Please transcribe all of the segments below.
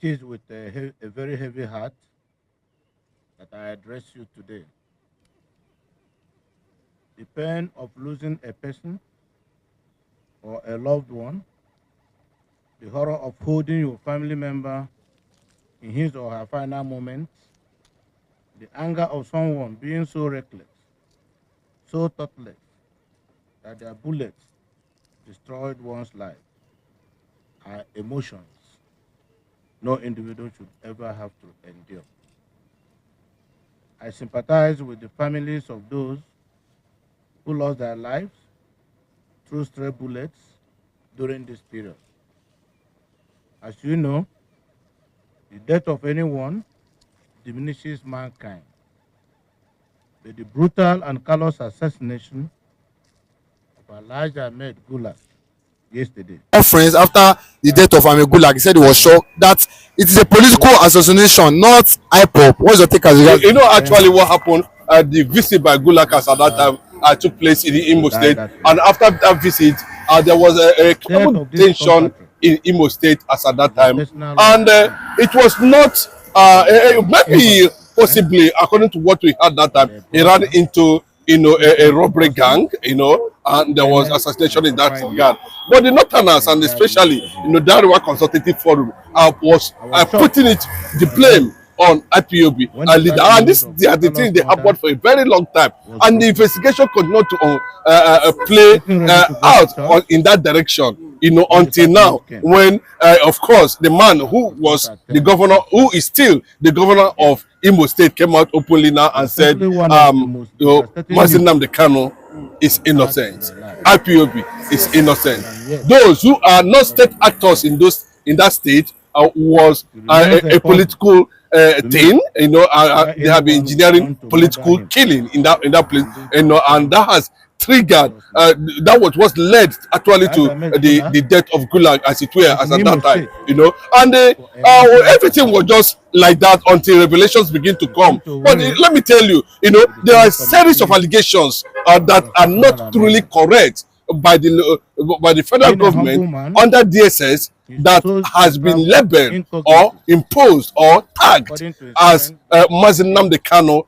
It is with a very heavy heart that I address you today. The pain of losing a person or a loved one, the horror of holding your family member in his or her final moments, the anger of someone being so reckless, so thoughtless, that their bullets destroyed one's life are emotions no individual should ever have to endure. I sympathize with the families of those who lost their lives through stray bullets during this period. As you know, the death of anyone diminishes mankind, but the brutal and callous assassination of Elijah Ahmed Gulak yesterday. Conference after the death of Ahmed Gulak, he said he was shocked that it is a political assassination, not hip-hop. What's your take as regards? Actually, what happened? The visit by Gulakas at that time took place in the Imo State, and after that visit, there was a common tension in Imo State as at that time, and it was not maybe possibly according to what we heard that time, he ran into a robbery gang, and there was assassination in that gang. But the Northerners, and especially that River Consultative Forum, was putting the blame on IPOB and leader. And this they are the things they happened for a very long time, and the investigation continued to play out in that direction, until now, when of course the man who was the governor, who is still the governor of Imo State, came out openly now and said Nnamdi Kanu is innocent, IPOB is innocent. Those who are not state actors in that state was a political thing. They have been engineering political killing in that place, and that has triggered that was led actually to the death of Gulak, as it were, as at that time, and everything was just like that until revelations begin to come. But let me tell you, there are a series of allegations that are not truly correct by the federal government under DSS, that has been labeled or imposed or tagged as Nnamdi Kanu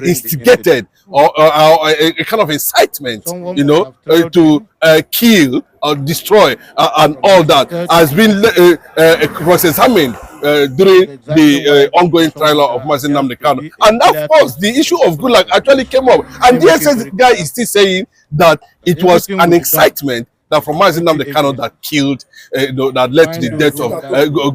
instigated or a kind of incitement, to kill or destroy, and all that has been cross-examined during the ongoing trial of Nnamdi Kanu. And of course, the issue of Gulak actually came up, and the SS guy is still saying that it was an incitement that from Nnamdi Kanu that killed, that led to the death of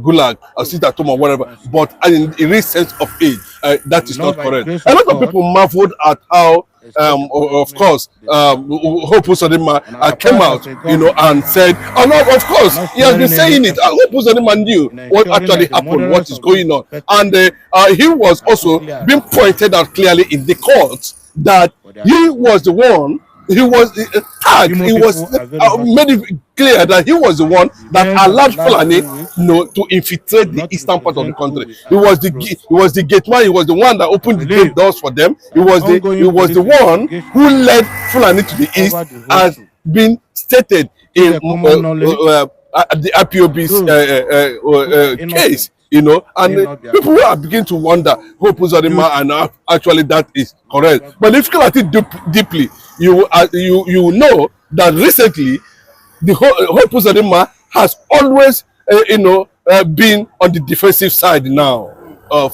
Gulak, or Sita Toma, whatever. But in a real sense of age, that is not correct. A lot of people marveled at how, of course, Hope Uzodinma came out, and said, oh no, of course, he has been saying it. Hope Uzodinma knew what actually happened, what is going on. And he was also being pointed out clearly in the courts that he was the one. He was tagged. He was made it clear that he was the one that allowed Fulani, to infiltrate the eastern part of the country. He was the gate man. He was the one that opened the gate doors for them. He was the one who led Fulani to the east, as been stated in the IPOB's case. And people are beginning to wonder, Hope Uzodinma, and actually that is correct. But if you look at it deeply, you know that recently the Hope Uzodinma has always been on the defensive side now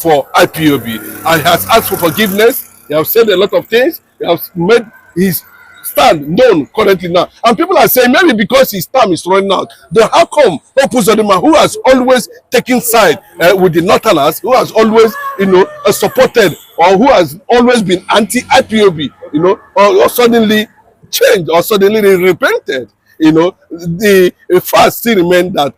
for IPOB, and has asked for forgiveness. He has said a lot of things. He has made his stand known currently now, and people are saying maybe because his time is running out, then how come Hope Uzodinma, who has always taken side with the Northerners, who has always supported, or who has always been anti-IPOB, or suddenly changed, or suddenly repented? The fact still remains that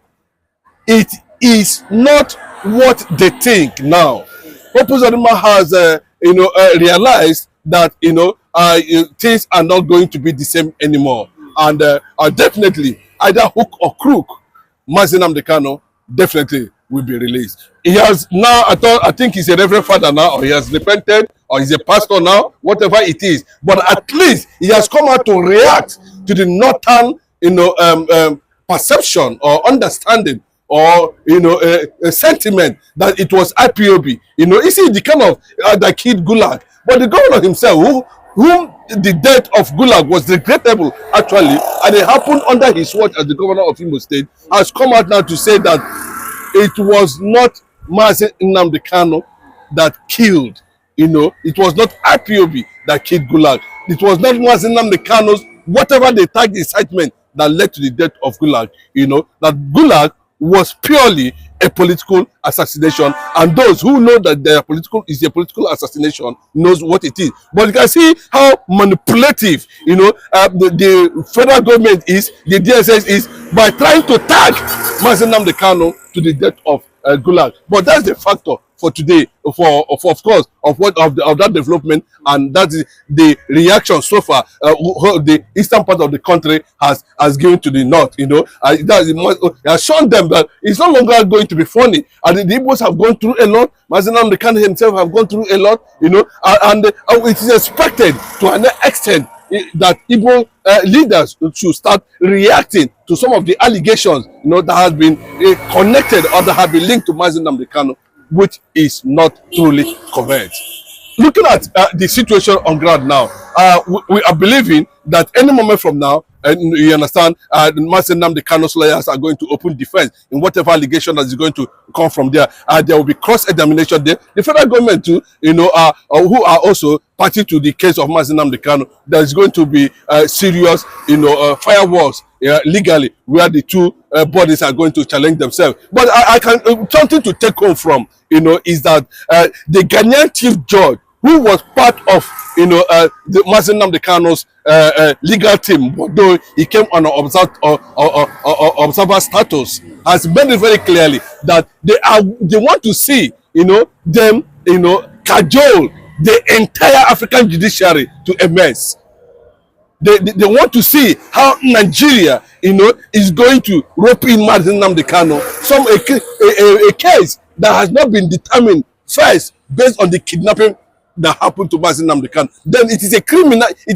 it is not what they think now. Hope Uzodinma has realized that things are not going to be the same anymore, and definitely either hook or crook, Nnamdi Kanu definitely will be released. He has now, I think he's a reverend father now, or he has repented, or he's a pastor now, whatever it is. But at least he has come out to react to the northern, perception or understanding or a sentiment that it was IPOB. You see the kind of that kid Gulak, but the governor himself, whom the death of Gulak was regrettable actually, and it happened under his watch as the governor of Imo State, has come out now to say that it was not Mazi Nnamdi Kanu that killed. It was not IPOB that killed Gulak. It was not Mazi Nnamdi Kanu's whatever they tagged incitement that led to the death of Gulak. That Gulak was purely a political assassination, and those who know that they are is a political assassination knows what it is. But you can see how manipulative the federal government is, the DSS is, by trying to tag Mazi Nnamdi Kanu to the death of Gulak. But that's the factor for today, of course, of that development, and that is the reaction so far. The eastern part of the country has given to the north. That has shown them that it's no longer going to be funny. And the Igbos have gone through a lot. Mazi Nnamdi Kanu himself have gone through a lot. And it is expected to an extent that Igbo leaders should start reacting to some of the allegations that have been connected or that have been linked to Mazi Nnamdi Kanu, which is not truly correct. Looking at the situation on ground now, we are believing that any moment from now, you understand, Mazi Nnamdi Kanu's lawyers are going to open defense in whatever allegation that is going to come from there. There will be cross-examination there. The federal government too, who are also party to the case of Mazi Nnamdi Kanu, there is going to be serious, firewalls legally, where the two bodies are going to challenge themselves. But I can something to take home from, is that the Ghanaian chief judge, who was part of the Mazi Nnamdi Kanu's legal team, although he came on an observer status, has made it very clearly that they want to see them cajole the entire African judiciary to a mess. They want to see how Nigeria is going to rope in Mazi Nnamdi Kanu, a case that has not been determined first based on the kidnapping that happened to Mazi Nnamdi Kanu. Then it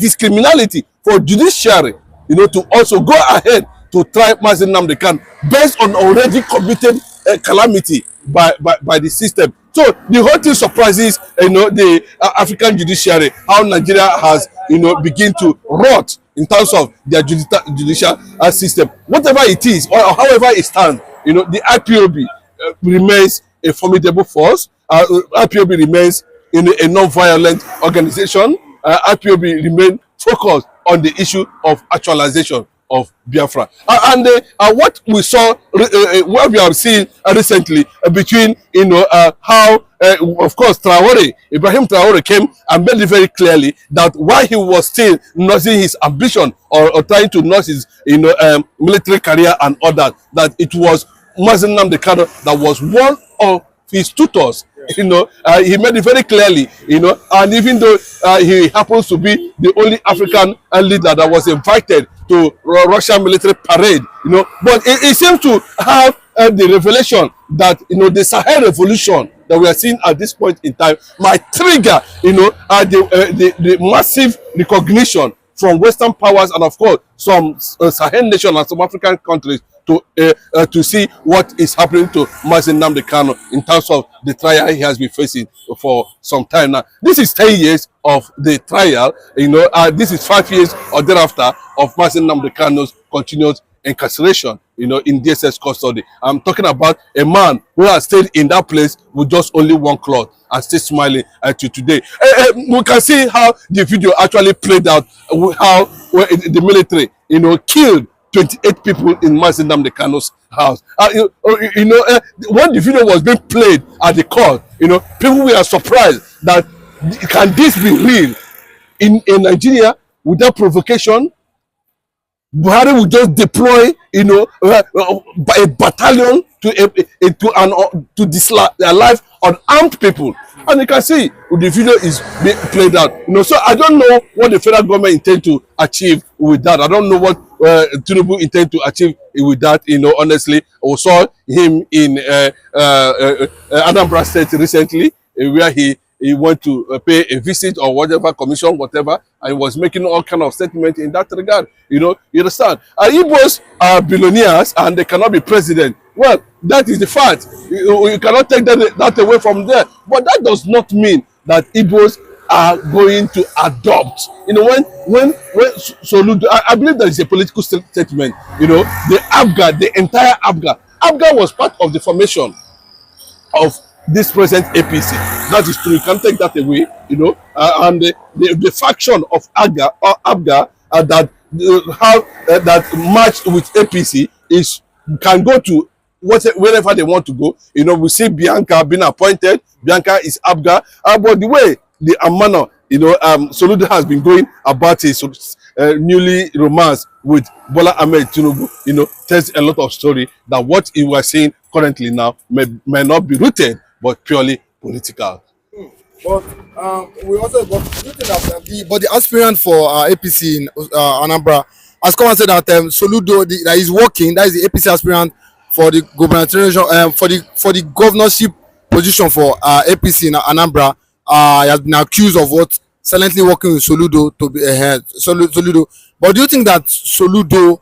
is criminality for judiciary to also go ahead to try Mazi Nnamdi Kanu based on already committed calamity by the system. So the whole thing surprises the African judiciary, how Nigeria has begin to rot in terms of their judicial system. Whatever it is, or however it stands, the IPOB remains a formidable force. IPOB remains a non-violent organization. IPOB remains focused on the issue of actualization of Biafra. And what we saw, what we have seen recently between, how, of course, Ibrahim Traore came and made it very clearly that while he was still nursing his ambition or trying to nurse his, military career and others, that it was Mazi Nnamdi Kanu that was one of his tutors. He made it very clearly, and even though he happens to be the only African leader that was invited to Russian military parade, but it seems to have the revelation that, the Sahel revolution that we are seeing at this point in time might trigger, the massive recognition from Western powers and, of course, some Sahel nations and some African countries to see what is happening to Mazi Nnamdi Kanu in terms of the trial he has been facing for some time now. This is 10 years of the trial, this is 5 years or thereafter of Mazi Nnamdi Kanu's continuous incarceration, in DSS custody. I'm talking about a man who has stayed in that place with just only one cloth and still smiling to today. We can see how the video actually played out, how the military, killed 28 people in Mazi Nnamdi Kanu's house. When the video was being played at the court, people were surprised that can this be real in Nigeria without provocation? Buhari will just deploy, a battalion to dislike unarmed people, and you can see the video is being played out. So I don't know what the federal government intend to achieve with that. I don't know what Tinubu intend to achieve with that. Honestly, we saw him in Anambra State recently, where he went to pay a visit or whatever, commission, whatever, and he was making all kind of statements in that regard. You understand? Igbos are billionaires and they cannot be president Well, that is the fact. You cannot take that away from there. But that does not mean that Igbos are going to adopt. You know, when Soludo, I believe there is a political statement. You know, the Abga, the entire Abga was part of the formation of this present APC. That is true. You can't take that away, you know. And the faction of Abga that have that match with APC is can go to wherever they want to go. You know, we see Bianca being appointed. Bianca is Abga, but the way the manner, you know, Soludo has been going about his newly romance with Bola Ahmed Tinubu, you know, tells a lot of story that what he was saying currently now may not be rooted but purely political. But we also but do you think that the aspirant for APC in Anambra has come and said that Soludo that is working, that is the APC aspirant for the gubernatorial for the governorship position for APC in Anambra. He has been accused of what silently working with Soludo to be ahead. Soludo. But do you think that Soludo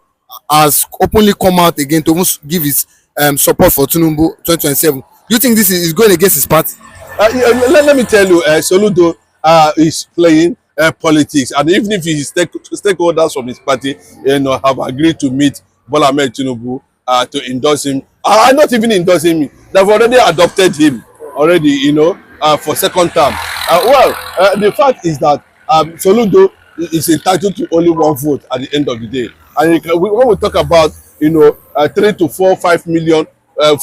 has openly come out again to give his support for Tinubu 2027? Do you think this is going against his party? Let me tell you, Soludo is playing politics, and even if his stakeholders from his party, you know, have agreed to meet Bola Ahmed Tinubu to endorse him, not even endorse him, they've already adopted him already, you know, for second term. The fact is that Soludo is entitled to only one vote at the end of the day, and when we talk about, you know, 3 to 4, 5 million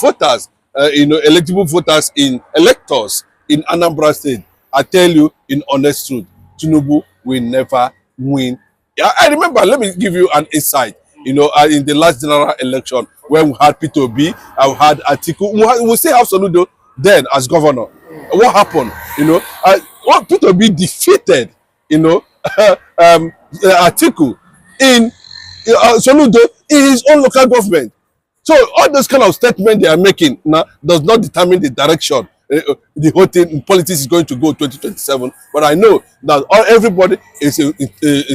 voters, you know, eligible voters in electors in Anambra State, I tell you in honest truth, Tinubu will never win. I remember, let me give you an insight. You know, in the last general election, when we had P2B, I had Atiku, we still have Soludo then as governor. What happened? You know, what P2B defeated, you know, Atiku in Soludo in his own local government. So all those kind of statements they are making now does not determine the direction the whole thing in politics is going to go 2027. But I know that everybody is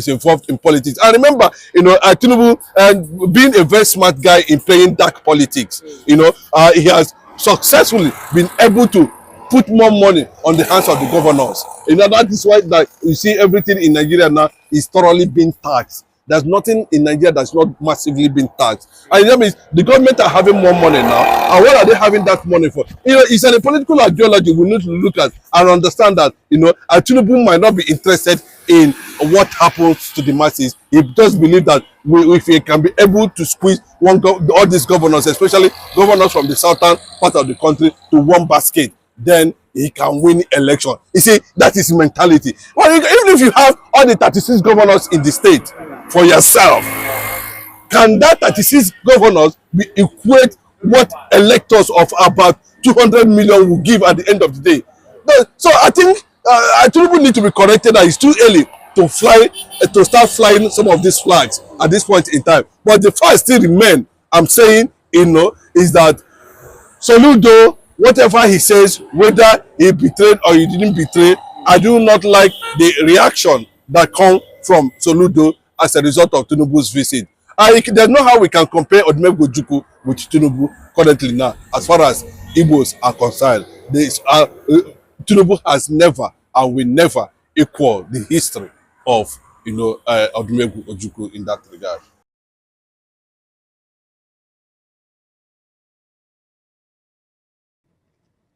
involved in politics. And remember, you know, Tinubu being a very smart guy in playing dark politics, you know, he has successfully been able to put more money on the hands of the governors. You know, that is why that you see everything in Nigeria now is thoroughly being taxed. There's nothing in Nigeria that's not massively being taxed. And that means the government are having more money now. And what are they having that money for? You know, it's a political ideology we need to look at and understand that, you know, Tinubu might not be interested in what happens to the masses. He just believes that if he can be able to squeeze all these governors, especially governors from the southern part of the country, to one basket, then he can win election. You see, that is mentality. Well, even if you have all the 36 governors in the state for yourself, can that 36 governors be equate what electors of about 200 million will give at the end of the day? So I think Tinubu need to be corrected that it's too early to fly to start flying some of these flags at this point in time. But the fact still remain, I'm saying, you know, is that Soludo, whatever he says, whether he betrayed or he didn't betray, I do not like the reaction that come from Soludo as a result of Tinubu's visit. There's no how we can compare Odumegwu Ojukwu with Tinubu currently now, as far as Igbos are concerned. Tinubu has never and will never equal the history of, you know, Odumegwu Ojukwu in that regard.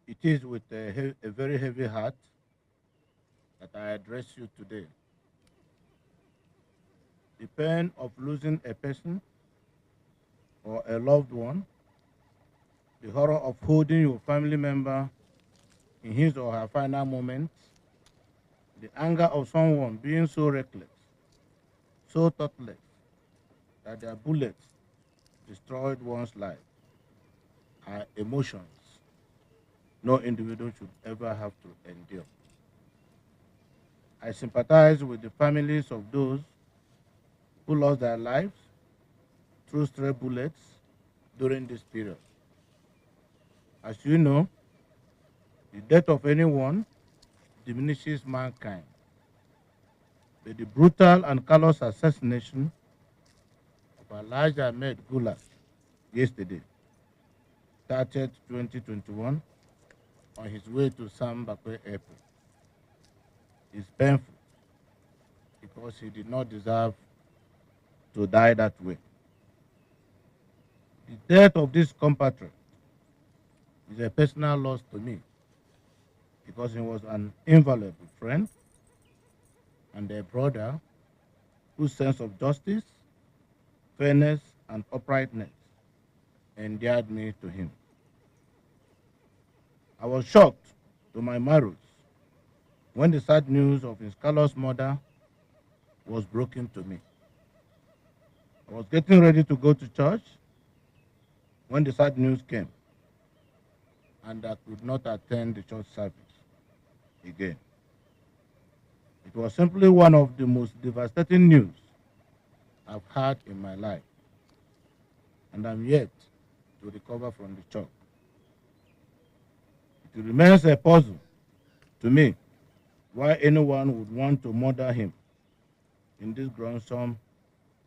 It is with a very heavy heart that I address you today. The pain of losing a person or a loved one, the horror of holding your family member in his or her final moments, the anger of someone being so reckless, so thoughtless, that their bullets destroyed one's life, are emotions no individual should ever have to endure. I sympathize with the families of those who lost their lives through stray bullets during this period. As you know, the death of anyone diminishes mankind, but the brutal and callous assassination of Elijah Ahmed Gulak yesterday 30th, 2021, on his way to Sambakwe Airport. It's painful because he did not deserve to die that way. The death of this compatriot is a personal loss to me because he was an invaluable friend and a brother whose sense of justice, fairness, and uprightness endeared me to him. I was shocked to my marrows when the sad news of his callous murder was broken to me. I was getting ready to go to church when the sad news came, and I could not attend the church service again. It was simply one of the most devastating news I've had in my life, and I'm yet to recover from the shock. It remains a puzzle to me why anyone would want to murder him in this gruesome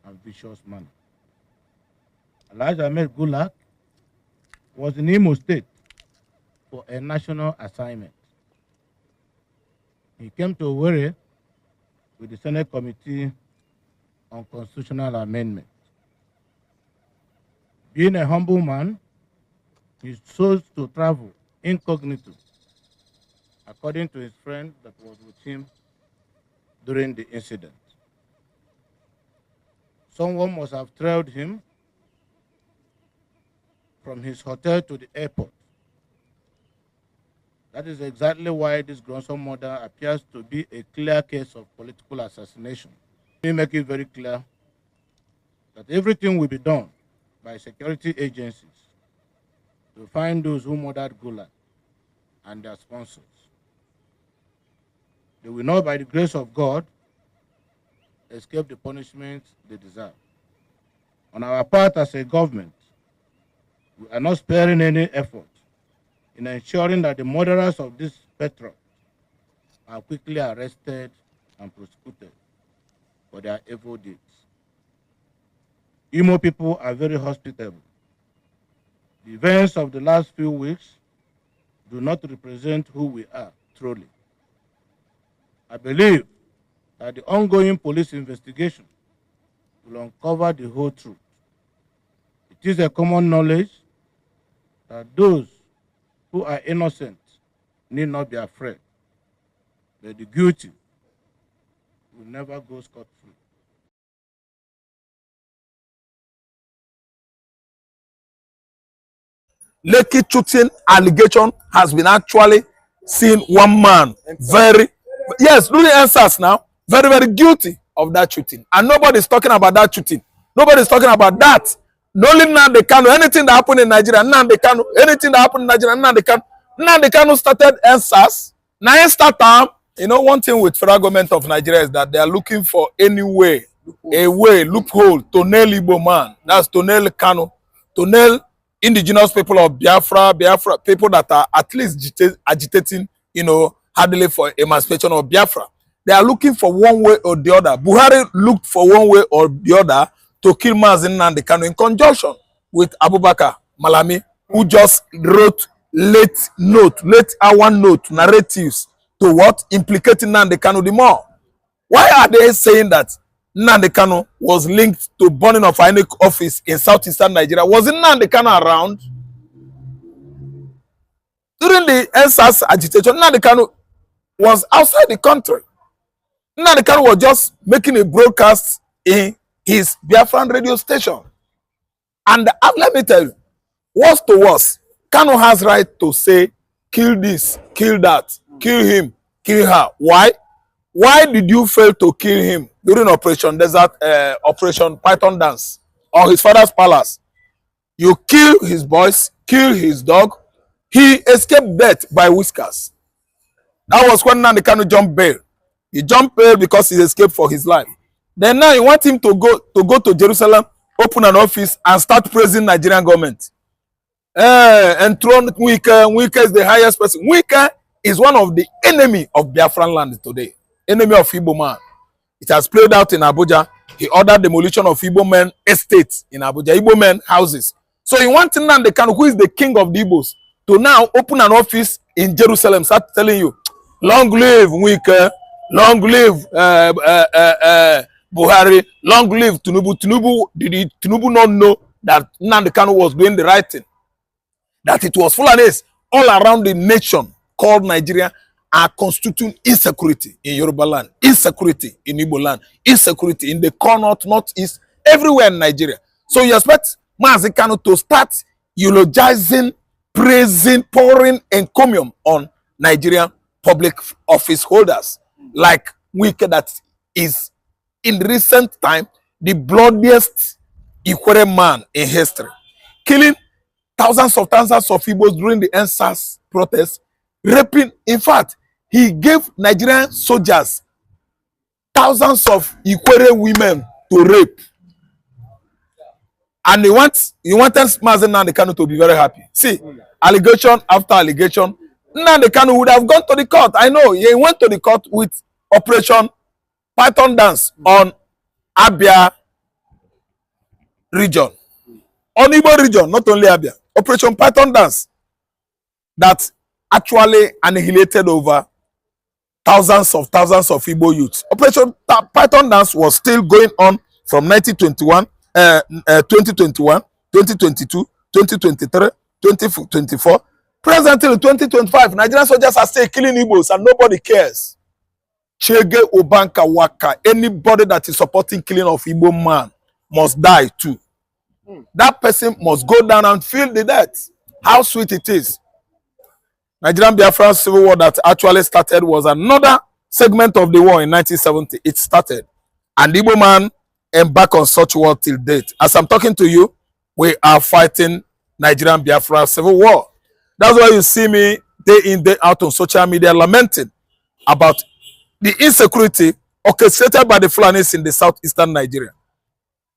and vicious manner. Ahmed Gulak was in Imo State for a national assignment. He came to Owerri with the Senate Committee on Constitutional Amendment. Being a humble man, he chose to travel incognito, according to his friend that was with him during the incident. Someone must have trailed him from his hotel to the airport. That is exactly why this gruesome murder appears to be a clear case of political assassination. We make it very clear that everything will be done by security agencies to find those who murdered Gulak and their sponsors. They will not, by the grace of God, escape the punishment they deserve. On our part as a government, we are not sparing any effort in ensuring that the murderers of this patriot are quickly arrested and prosecuted for their evil deeds. Imo people are very hospitable. The events of the last few weeks do not represent who we are truly. I believe that the ongoing police investigation will uncover the whole truth. It is a common knowledge that those who are innocent need not be afraid, but the guilty will never go scot-free. Lekki shooting allegation has been actually seen one man very, yes, during answers now, very, very guilty of that shooting. And nobody's talking about that shooting. Nobody's talking about that. No only Nnamdi Kanu, anything that happened in Nigeria, Nnamdi Kanu, anything that happened in Nigeria, Nnamdi Kanu. Nnamdi Kanu started answers. Now start time. You know, one thing with federal government of Nigeria is that they are looking for any way, loophole to nail Igbo man. That's to nail Kanu, to nail indigenous people of Biafra, people that are at least agitating, you know, hardly for emancipation of Biafra. They are looking for one way or the other. Buhari looked for one way or the other to kill Mazin Nnamdi Kanu in conjunction with Abubakar Malami, who just wrote late hour note narratives to what? Implicating Nnamdi Kanu the more. Why are they saying that Nnamdi Kanu was linked to burning of INEC office in southeastern Nigeria? Wasn't Nnamdi Kanu around? During the NSAS agitation, Nnamdi Kanu was outside the country. Nnamdi Kanu was just making a broadcast in his Biafran radio station. And let me tell you, worst to worst, Kanu has right to say, kill this, kill that, kill him, kill her. Why? Why did you fail to kill him during Operation Desert, Operation Python Dance, or his father's palace? You kill his boys, kill his dog. He escaped death by whiskers. That was when Nnamdi Kanu jumped bail. He jumped bail because he escaped for his life. Then now you want him to go to Jerusalem, open an office, and start praising Nigerian government. Enthrone Wike is the highest person. Wike is one of the enemy of Biafran land today. Enemy of Igbo man. It has played out in Abuja. He ordered demolition of Igbo men estates in Abuja, Igbo men houses. So you want Nnamdi Kanu, who is the king of the Igbos, to now open an office in Jerusalem, start telling you, long live Wike, long live Buhari, long live Tinubu. Did Tinubu not know that Nnamdi Kanu was doing the right thing? That it was Fulanis all around the nation called Nigeria are constituting insecurity in Yoruba land, insecurity in Igbo land, insecurity in the corner, northeast, everywhere in Nigeria. So you expect Mazi Kanu to start eulogizing, praising, pouring encomium on Nigerian public office holders like Wike, that is in recent time the bloodiest Ikwere man in history, killing thousands of Igbos during the NSAS protests, raping. In fact, he gave Nigerian soldiers thousands of Ikwere women to rape. And he wanted Mazi Nnamdi Kanu to be very happy. See, allegation after allegation. Nnamdi Kanu would have gone to the court. I know he went to the court with Operation Python Dance on Abia region, on Igbo region, not only Abia. Operation Python Dance that actually annihilated over thousands of Igbo youths. Operation Python Dance was still going on from 2021, 2022, 2023, 2024. Presently, in 2025, Nigerian soldiers are still killing Igbos and nobody cares. Chege Obanka Waka, anybody that is supporting killing of Igbo man must die too. That person must go down and feel the death. How sweet it is. Nigerian Biafra civil war that actually started was another segment of the war in 1970. It started. And Igbo man embarked on such war till date. As I'm talking to you, we are fighting Nigerian Biafra civil war. That's why you see me day in, day out on social media lamenting about the insecurity orchestrated by the Fulanis in the southeastern Nigeria.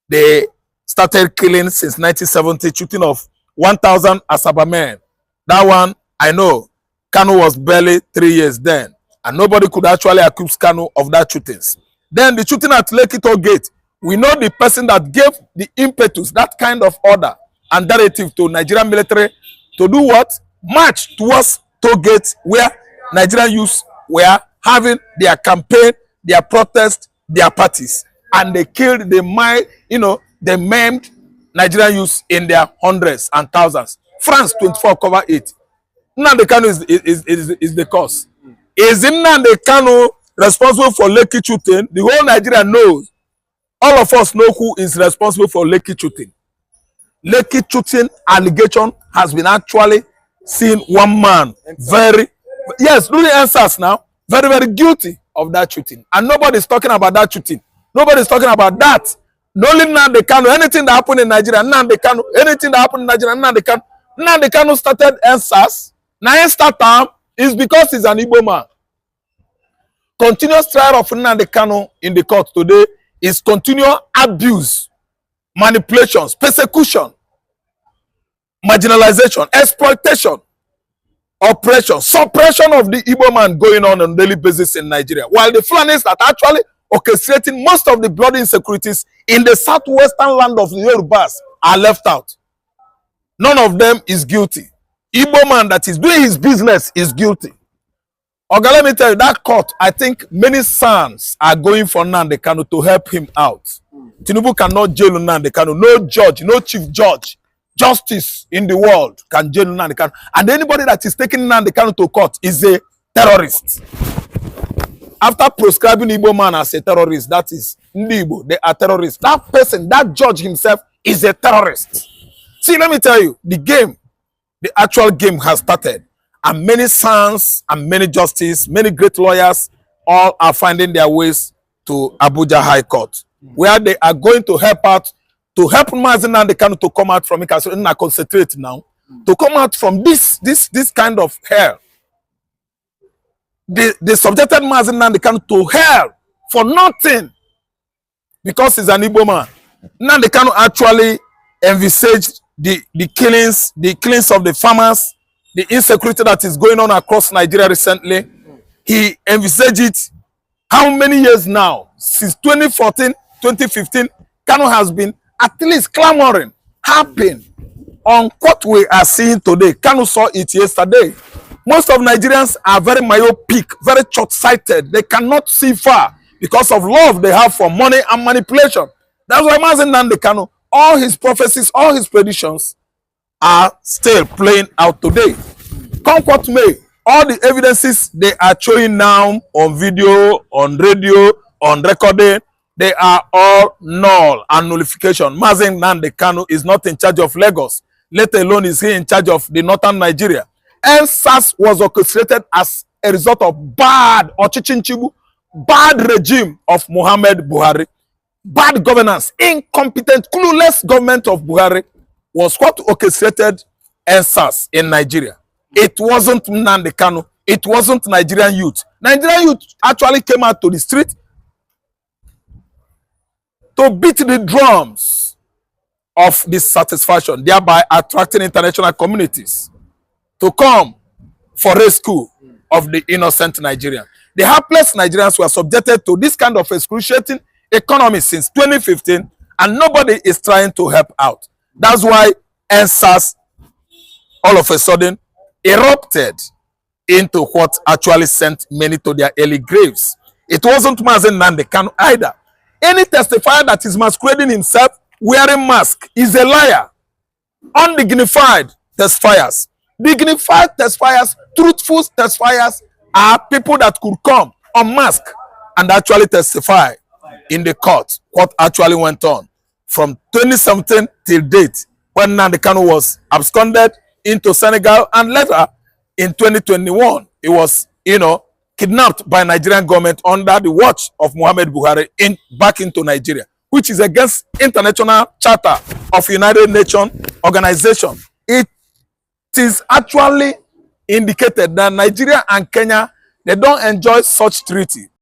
They started killing since 1970, shooting of 1,000 Asaba men. That one, I know, Kanu was barely 3 years then, and nobody could actually accuse Kanu of that shootings. Then the shooting at Lekki Toll Gate, we know the person that gave the impetus, that kind of order and directive to Nigerian military to do what? March towards Toll Gate, where Nigerian youths were having their campaign, their protest, their parties, and they killed, they maimed Nigerian youths in their hundreds and thousands. France 24 cover 8. Nnamdi Kanu is the cause. Is Nnamdi Kanu responsible for Lekki shooting? The whole Nigeria knows. All of us know who is responsible for Lekki shooting. Lekki shooting allegation has been actually seen one man during answers now, very guilty of that shooting. And nobody's talking about that shooting. Nobody's talking about that. No only Nnamdi Kanu, anything that happened in Nigeria, Nnamdi Kanu, anything that happened in Nigeria, Nnamdi Kanu. Nnamdi Kanu started answers. Now start time is because he's an Igbo man. Continuous trial of Nnamdi Kanu in the court today is continual abuse, manipulations, persecution, marginalization, exploitation, oppression, suppression of the Igbo man going on a daily basis in Nigeria. While the Fulanis that actually orchestrating most of the bloody insecurities in the southwestern land of the Yorubas are left out. None of them is guilty. Igbo man that is doing his business is guilty. Oga, let me tell you, that court, I think many sons are going for Nnamdi Kanu to help him out. Tinubu cannot jail Nnamdi Kanu. No judge, no chief judge, justice in the world can jail Nnamdi Kanu. And anybody that is taking Nnamdi Kanu to court is a terrorist. After proscribing Igbo man as a terrorist, that is Igbo, they are terrorists. That person, that judge himself is a terrorist. See, let me tell you, the actual game has started. And many sons and many justices, many great lawyers, all are finding their ways to Abuja High Court, where they are going to help out, to help Mazi Nnamdi Kanu to come out from it. I concentrate now, to come out from this kind of hell. They subjected Mazi Nnamdi Kanu to hell for nothing because he's an Igbo man. Nnamdi Kanu actually envisaged the killings of the farmers, the insecurity that is going on across Nigeria recently. He envisaged it. How many years now? Since 2014, 2015, Kanu has been at least clamoring, harping, on what we are seeing today. Kanu saw it yesterday. Most of Nigerians are very myopic, very short-sighted. They cannot see far because of love they have for money and manipulation. That's why Nnamdi Kanu, all his prophecies, all his predictions are still playing out today. Come what may, all the evidences they are showing now on video, on radio, on recording, they are all null and nullification. Nnamdi Kanu is not in charge of Lagos, let alone is he in charge of the northern Nigeria. And SARS was orchestrated as a result of bad regime of Muhammad Buhari. Bad governance, incompetent, clueless government of Buhari was what orchestrated SARS in Nigeria. It wasn't Nnamdi Kanu. It wasn't Nigerian youth. Nigerian youth actually came out to the street to beat the drums of dissatisfaction, thereby attracting international communities to come for rescue of the innocent Nigerians. The helpless Nigerians were subjected to this kind of excruciating economy since 2015, and nobody is trying to help out. That's why SARS all of a sudden erupted into what actually sent many to their early graves. It wasn't Nnamdi Kanu either. Any testifier that is masquerading himself wearing mask is a liar. Undignified testifiers. Dignified testifiers, truthful testifiers are people that could come unmasked and actually testify in the court what actually went on from 2017 till date, when Nnamdi Kanu was absconded into Senegal, and later in 2021 he was, kidnapped by Nigerian government under the watch of Muhammad Buhari back into Nigeria, which is against international charter of United Nations organization. It is actually indicated that Nigeria and Kenya, they don't enjoy such treaty.